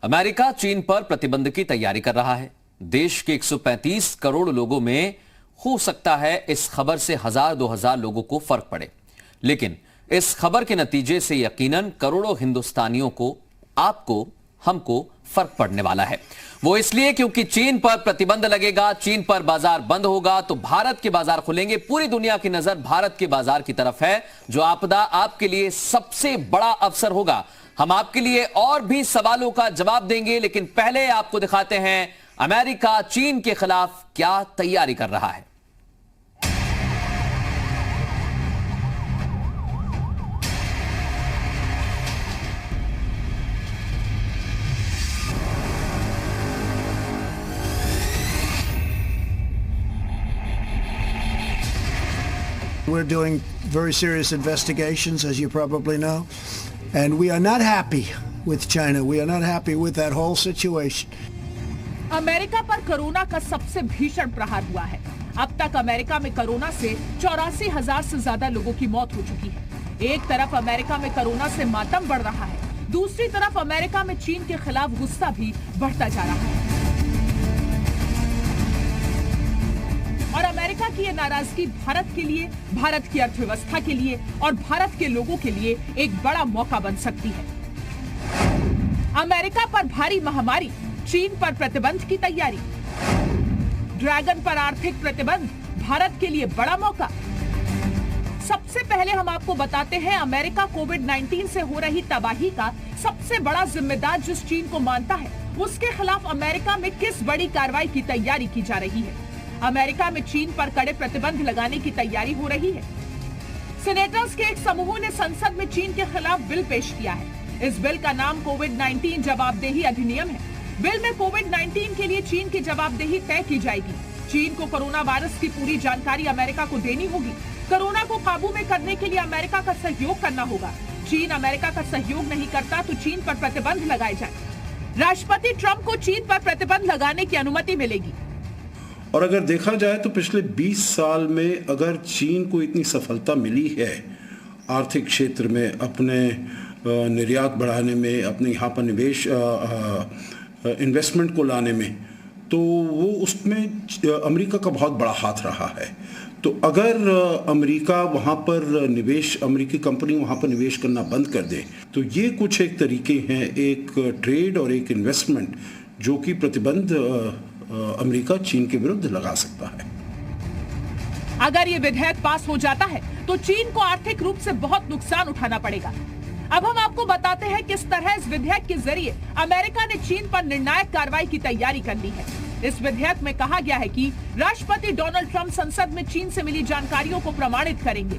America चीन पर प्रतिबंध की तैयारी कर रहा है। देश के 135 करोड़ लोगों में हो सकता है इस खबर से 1000-2000 लोगों को फर्क पड़े, लेकिन इस खबर के नतीजे से यकीनन करोड़ों हिंदुस्तानियों को, आपको, हमको फर्क पड़ने वाला है। वो इसलिए क्योंकि चीन पर प्रतिबंध लगेगा, चीन पर बाजार बंद होगा तो भारत के बाजार खुलेंगे। पूरी दुनिया की नजर भारत के बाजार की तरफ है। जो आपदा आपके लिए सबसे बड़ा अवसर होगा। हम आपके लिए और भी सवालों का जवाब देंगे, लेकिन पहले आपको दिखाते हैं अमेरिका चीन के खिलाफ क्या तैयारी कर रहा है। We're doing very serious investigations, as you probably know, and we are not happy with China. We are not happy with that whole situation. America पर कोरोना का सबसे भीषण प्रहार हुआ है। अब तक अमेरिका में कोरोना से 84,000 से ज्यादा लोगों की मौत हो चुकी है। एक तरफ अमेरिका में कोरोना से मातम बढ़ रहा है, दूसरी तरफ अमेरिका में चीन के खिलाफ गुस्सा भी बढ़ता जा रहा है। और अमेरिका की ये नाराजगी भारत के लिए, भारत की अर्थव्यवस्था के लिए और भारत के लोगों के लिए एक बड़ा मौका बन सकती है। अमेरिका पर भारी महामारी, चीन पर प्रतिबंध की तैयारी। ड्रैगन पर आर्थिक प्रतिबंध, भारत के लिए बड़ा मौका। सबसे पहले हम आपको बताते हैं अमेरिका कोविड-19 से हो रही तबाही का सबसे बड़ा जिम्मेदार जिस चीन को मानता है, उसके खिलाफ अमेरिका में किस बड़ी कार्रवाई की तैयारी की जा रही है। अमेरिका में चीन पर कड़े प्रतिबंध लगाने की तैयारी हो रही है। सीनेटर्स के एक समूह ने संसद में चीन के खिलाफ बिल पेश किया है। इस बिल का नाम कोविड-19 जवाबदेही अधिनियम है। बिल में कोविड-19 के लिए चीन की जवाबदेही तय की जाएगी। चीन को कोरोना वायरस की पूरी जानकारी अमेरिका को देनी होगी। कोरोना को काबू में करने के लिए अमेरिका का सहयोग करना होगा। चीन अमेरिका का सहयोग नहीं करता तो चीन पर प्रतिबंध लगाए जाए। राष्ट्रपति ट्रंप को चीन पर प्रतिबंध लगाने की अनुमति मिलेगी। और अगर देखा जाए तो पिछले 20 साल में अगर चीन को इतनी सफलता मिली है आर्थिक क्षेत्र में, अपने निर्यात बढ़ाने में, अपने यहाँ पर निवेश इन्वेस्टमेंट को लाने में, तो वो उसमें अमेरिका का बहुत बड़ा हाथ रहा है। तो अगर अमेरिका वहाँ पर निवेश, अमेरिकी कंपनी वहाँ पर निवेश करना बंद कर दे तो ये कुछ एक तरीके हैं, एक ट्रेड और एक इन्वेस्टमेंट जो कि प्रतिबंध अमेरिका चीन के विरुद्ध लगा सकता है। अगर ये विधेयक पास हो जाता है तो चीन को आर्थिक रूप से बहुत नुकसान उठाना पड़ेगा। अब हम आपको बताते हैं किस तरह इस विधेयक के जरिए अमेरिका ने चीन पर निर्णायक कार्रवाई की तैयारी कर ली है। इस विधेयक में कहा गया है कि राष्ट्रपति डोनाल्ड ट्रंप संसद में चीन से मिली जानकारियों को प्रमाणित करेंगे।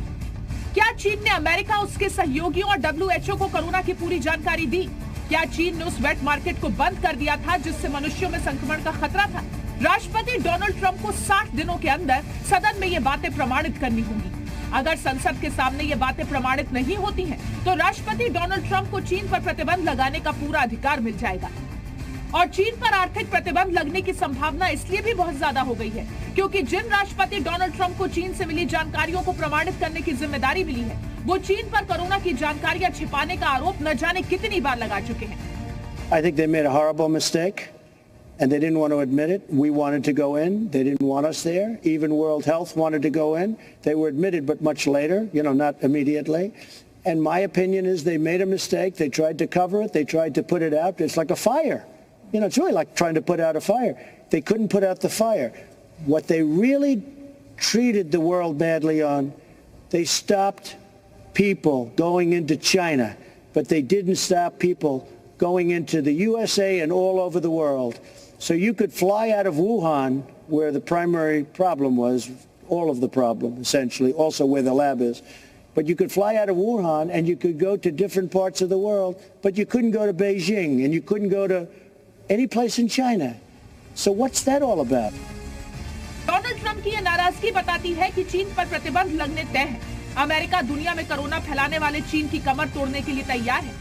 क्या चीन ने अमेरिका, उसके सहयोगियों और WHO को कोरोना की पूरी जानकारी दी? क्या चीन ने उस वेट मार्केट को बंद कर दिया था जिससे मनुष्यों में संक्रमण का खतरा था? राष्ट्रपति डोनाल्ड ट्रंप को 60 दिनों के अंदर सदन में ये बातें प्रमाणित करनी होंगी। अगर संसद के सामने ये बातें प्रमाणित नहीं होती हैं, तो राष्ट्रपति डोनाल्ड ट्रंप को चीन पर प्रतिबंध लगाने का पूरा अधिकार मिल जाएगा। और चीन पर आर्थिक प्रतिबंध लगने की संभावना इसलिए भी बहुत ज्यादा हो गई है क्योंकि जिन राष्ट्रपति डोनाल्ड ट्रंप को चीन से मिली जानकारियों को प्रमाणित करने की जिम्मेदारी मिली है, वो चीन पर कोरोना की जानकारियां छिपाने का आरोप न जाने कितनी बार लगा चुके हैं। I think they made a horrible mistake and they didn't want to admit it. We wanted to go in. They didn't want us there. Even World Health wanted to go in. They were admitted, but much later, not immediately. And my opinion is they made a mistake. They tried to cover it. They tried to put it out. It's like a fire. It's really like trying to put out a fire. They couldn't put out the fire. What they really treated the world badly on, they stopped people going into China, but they didn't stop people going into the USA and all over the world. So you could fly out of Wuhan, where the primary problem was, all of the problem essentially, also where the lab is. But you could fly out of Wuhan and you could go to different parts of the world, but you couldn't go to Beijing and you couldn't go to any place in China. So what's that all about? Donald Trump की ये नाराजगी बताती है कि चीन पर प्रतिबंध लगने तय है। अमेरिका दुनिया में कोरोना फैलाने वाले चीन की कमर तोड़ने के लिए तैयार है।